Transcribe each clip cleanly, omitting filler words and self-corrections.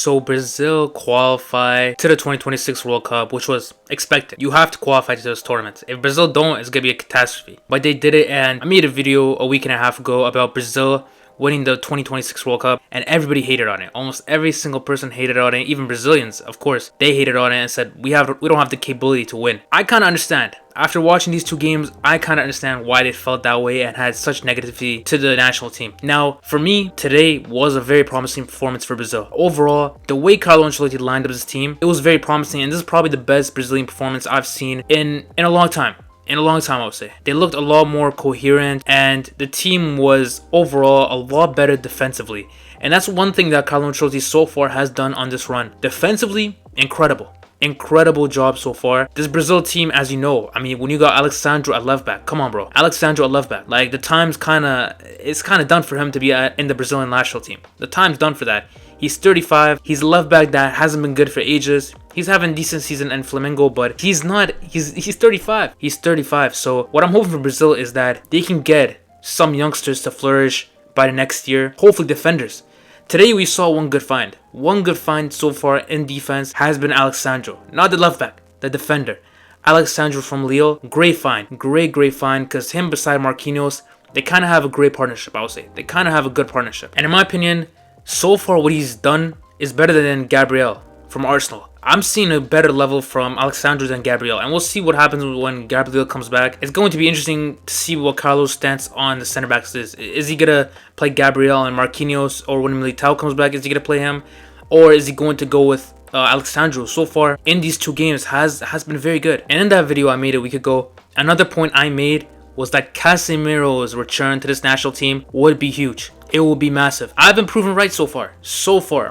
So Brazil qualified to the 2026 World Cup, which was expected. You have to qualify to those tournaments. If Brazil don't, it's gonna be a catastrophe. But they did it, and I made a video a week and a half ago about Brazil winning the 2026 World Cup, and everybody hated on it. Almost every single person hated on it. Even Brazilians, of course, they hated on it and said we don't have the capability to win. I kind of understand. After watching these two games, I kind of understand why they felt that way and had such negativity to the national team. Now, for me, today was a very promising performance for Brazil. Overall, the way Carlo Ancelotti lined up his team, it was very promising, and this is probably the best Brazilian performance I've seen in a long time. I would say. They looked a lot more coherent, and the team was overall a lot better defensively. And that's one thing that Carlo Ancelotti so far has done on this run. Defensively, incredible job so far. This Brazil team, as you know, I mean, when you got Alexandro at left back, come on, bro. Alexandro at left back. Like, the time's it's kind of done for him to be in the Brazilian national team. The time's done for that. He's 35. He's a left back that hasn't been good for ages. He's having a decent season in Flamengo, but he's 35. He's 35. So what I'm hoping for Brazil is that they can get some youngsters to flourish by the next year. Hopefully defenders. Today we saw one good find. One good find so far in defense has been Alexandro. Not the left back, the defender. Alexandro from Lille. Great find. Great find, because him beside Marquinhos, they kind of have a great partnership, I would say. They kind of have a good partnership. And in my opinion, so far what he's done is better than Gabriel from Arsenal. I'm seeing a better level from Alexandro than Gabriel, and we'll see what happens when Gabriel comes back. It's going to be interesting to see what Carlo's stance on the center backs is. Is he gonna play Gabriel and Marquinhos, or when Militao comes back, is he gonna play him, or is he going to go with Alexandro? So far in these two games has been very good. And in that video I made a week ago, another point I made was that Casemiro's return to this national team would be huge. It will be massive. I've been proven right so far.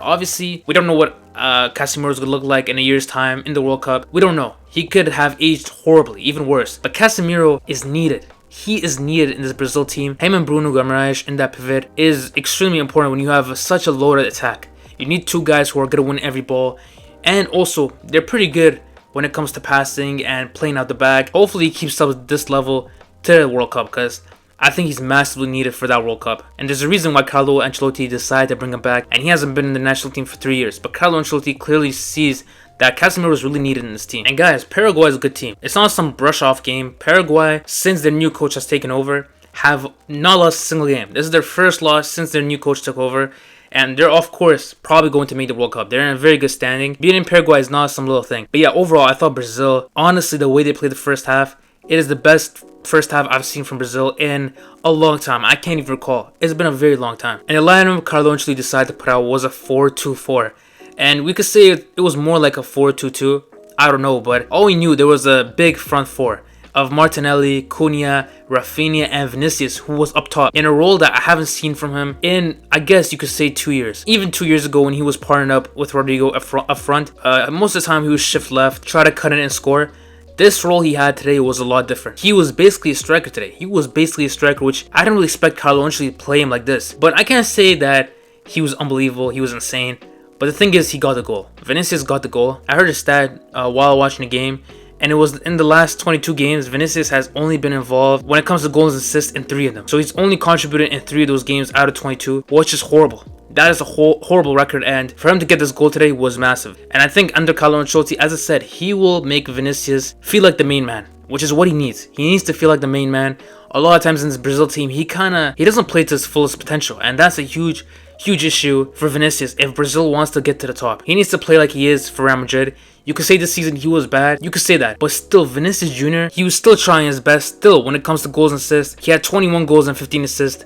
Obviously, we don't know what Casemiro's gonna look like in a year's time in the World Cup. We don't know. He could have aged horribly, even worse. But Casemiro is needed. He is needed in this Brazil team. Him and Bruno Guimaraes in that pivot is extremely important when you have such a loaded attack. You need two guys who are gonna win every ball, and also they're pretty good when it comes to passing and playing out the back. Hopefully, he keeps up this level to the World Cup, because I think he's massively needed for that World Cup. And there's a reason why Carlo Ancelotti decided to bring him back, and he hasn't been in the national team for 3 years. But Carlo Ancelotti clearly sees that Casemiro is really needed in this team. And guys, Paraguay is a good team. It's not some brush-off game. Paraguay, since their new coach has taken over, have not lost a single game. This is their first loss since their new coach took over. And they're, of course, probably going to make the World Cup. They're in a very good standing. Beating Paraguay is not some little thing. But yeah, overall, I thought Brazil, honestly, the way they played the first half, it is the best first half I've seen from Brazil in a long time. I can't even recall. It's been a very long time. And the lineup Carlo Ancelotti decided to put out was a 4-2-4. And we could say it was more like a 4-2-2. I don't know, but all we knew, there was a big front four of Martinelli, Cunha, Rafinha, and Vinicius, who was up top in a role that I haven't seen from him in, I guess you could say, 2 years. Even 2 years ago when he was partnered up with Rodrigo up front, most of the time he would shift left, try to cut in and score. This role he had today was a lot different. He was basically a striker today. He was basically a striker, which I didn't really expect Carlo Ancelotti to play him like this. But I can't say that he was unbelievable, he was insane. But the thing is, he got the goal. Vinicius got the goal. I heard a stat while watching the game, and it was in the last 22 games, Vinicius has only been involved when it comes to goals and assists in 3 of them. So he's only contributed in 3 of those games out of 22, which is horrible. That is a horrible record, and for him to get this goal today was massive. And I think under Carlo Ancelotti, as I said, he will make Vinicius feel like the main man, which is what he needs. He needs to feel like the main man. A lot of times in this Brazil team, he doesn't play to his fullest potential, and that's a huge issue for Vinicius if Brazil wants to get to the top. He needs to play like he is for Real Madrid. You could say this season he was bad, you could say that, but still, Vinicius Jr., he was still trying his best. Still, when it comes to goals and assists, he had 21 goals and 15 assists.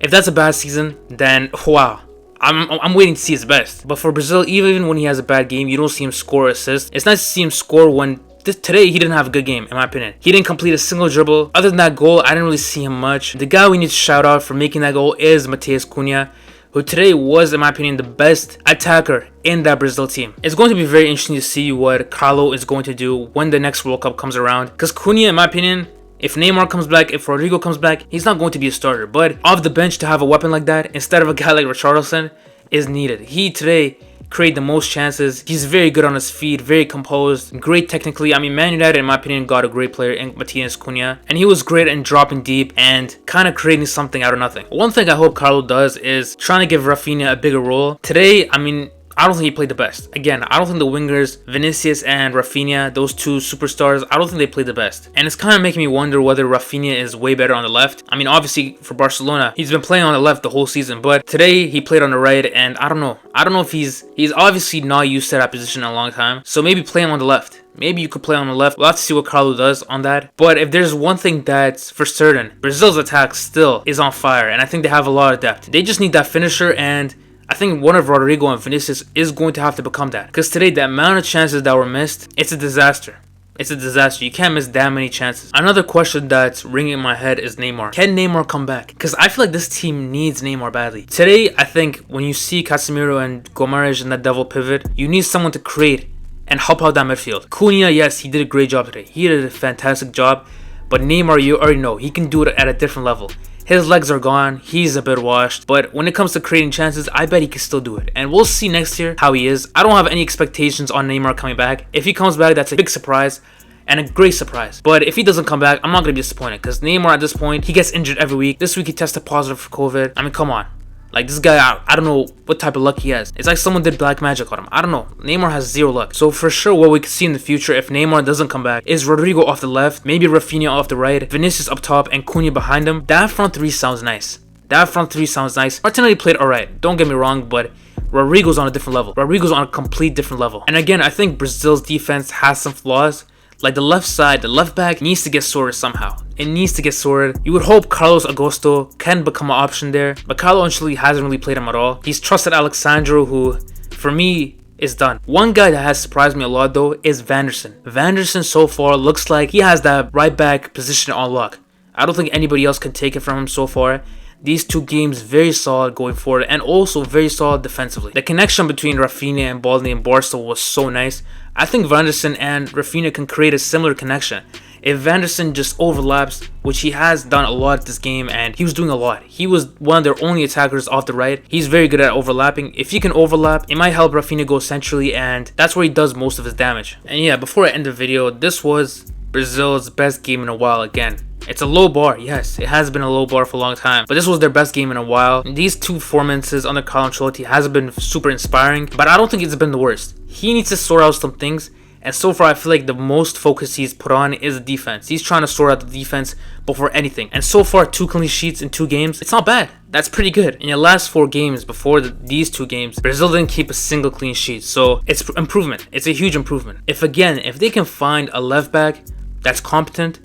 If that's a bad season, then wow. I'm waiting to see his best. But for Brazil, even when he has a bad game, you don't see him score or assist. It's nice to see him score when today he didn't have a good game, in my opinion. He didn't complete a single dribble. Other than that goal, I didn't really see him much. The guy we need to shout out for making that goal is Matheus Cunha, who today was, in my opinion, the best attacker in that Brazil team. It's going to be very interesting to see what Carlo is going to do when the next World Cup comes around. Because Cunha, in my opinion, if Neymar comes back, if Rodrigo comes back, he's not going to be a starter. But off the bench to have a weapon like that, instead of a guy like Richarlison, is needed. He today created the most chances. He's very good on his feet, very composed, great technically. I mean, Man United, in my opinion, got a great player in Matheus Cunha, and he was great in dropping deep and kind of creating something out of nothing. One thing I hope Carlo does is trying to give Rafinha a bigger role. Today, I mean, I don't think he played the best. Again, I don't think the wingers, Vinicius and Rafinha, those two superstars, I don't think they played the best. And it's kind of making me wonder whether Rafinha is way better on the left. I mean, obviously for Barcelona, he's been playing on the left the whole season, but today he played on the right, and I don't know. I don't know if he's obviously not used to that position in a long time. So maybe play him on the left. Maybe you could play on the left. We'll have to see what Carlo does on that. But if there's one thing that's for certain, Brazil's attack still is on fire, and I think they have a lot of depth. They just need that finisher, and I think one of Rodrigo and Vinicius is going to have to become that. Because today, the amount of chances that were missed, it's a disaster. It's a disaster. You can't miss that many chances. Another question that's ringing in my head is Neymar. Can Neymar come back? Because I feel like this team needs Neymar badly. Today, I think when you see Casemiro and Gomes in that double pivot, you need someone to create and help out that midfield. Cunha, yes, he did a great job today. He did a fantastic job. But Neymar, you already know, he can do it at a different level. His legs are gone, he's a bit washed, but when it comes to creating chances, I bet he can still do it. And we'll see next year how he is. I don't have any expectations on Neymar coming back. If he comes back, that's a big surprise and a great surprise. But if he doesn't come back, I'm not going to be disappointed, because Neymar at this point, he gets injured every week. This week he tested positive for COVID. I mean, come on. Like, this guy, I don't know what type of luck he has. It's like someone did black magic on him. I don't know. Neymar has zero luck. So for sure, what we could see in the future, if Neymar doesn't come back, is Rodrigo off the left, maybe Rafinha off the right, Vinicius up top, and Cunha behind him. That front three sounds nice. Martinelli played alright. Don't get me wrong, but Rodrigo's on a different level. Rodrigo's on a complete different level. And again, I think Brazil's defense has some flaws. Like the left side, the left back needs to get sorted somehow. It needs to get sorted. You would hope Carlos Augusto can become an option there, but Carlo Ancelotti hasn't really played him at all. He's trusted Alexandro, who, for me, is done. One guy that has surprised me a lot though is Vanderson. Vanderson so far looks like he has that right back position on lock. I don't think anybody else can take it from him so far. These two games very solid going forward, and also very solid defensively. The connection between Rafinha and Baldi and Barca was so nice. I think Vanderson and Rafinha can create a similar connection. If Vanderson just overlaps, which he has done a lot this game, and he was doing a lot. He was one of their only attackers off the right. He's very good at overlapping. If he can overlap, it might help Rafinha go centrally, and that's where he does most of his damage. And yeah, before I end the video, this was Brazil's best game in a while again. It's a low bar, yes, it has been a low bar for a long time, but this was their best game in a while. These two performances under Carlo Ancelotti hasn't been super inspiring, but I don't think it's been the worst. He needs to sort out some things, and so far I feel like the most focus he's put on is the defense. He's trying to sort out the defense before anything, and so far 2 clean sheets in 2 games, it's not bad. That's pretty good. In the last 4 games before these 2 games, Brazil didn't keep a single clean sheet, so it's improvement. It's a huge improvement. If they can find a left back that's competent,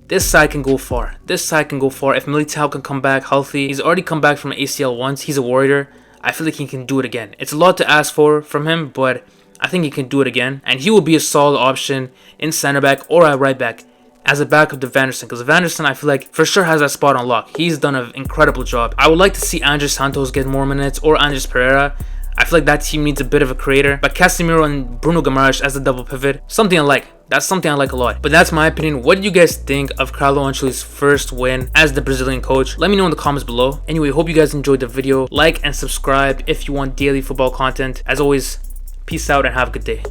this side can go far. If Militao can come back healthy, he's already come back from ACL once. He's a warrior. I feel like he can do it again. It's a lot to ask for from him, but I think he can do it again. And he will be a solid option in center back or at right back as a backup to Vanderson. Because Vanderson, I feel like, for sure has that spot on lock. He's done an incredible job. I would like to see Andres Santos get more minutes, or Andres Pereira. I feel like that team needs a bit of a creator. But Casemiro and Bruno Guimaraes as a double pivot, something I like. That's something I like a lot. But that's my opinion. What do you guys think of Carlo Ancelotti's first win as the Brazilian coach? Let me know in the comments below. Anyway, hope you guys enjoyed the video. Like and subscribe if you want daily football content. As always, peace out and have a good day.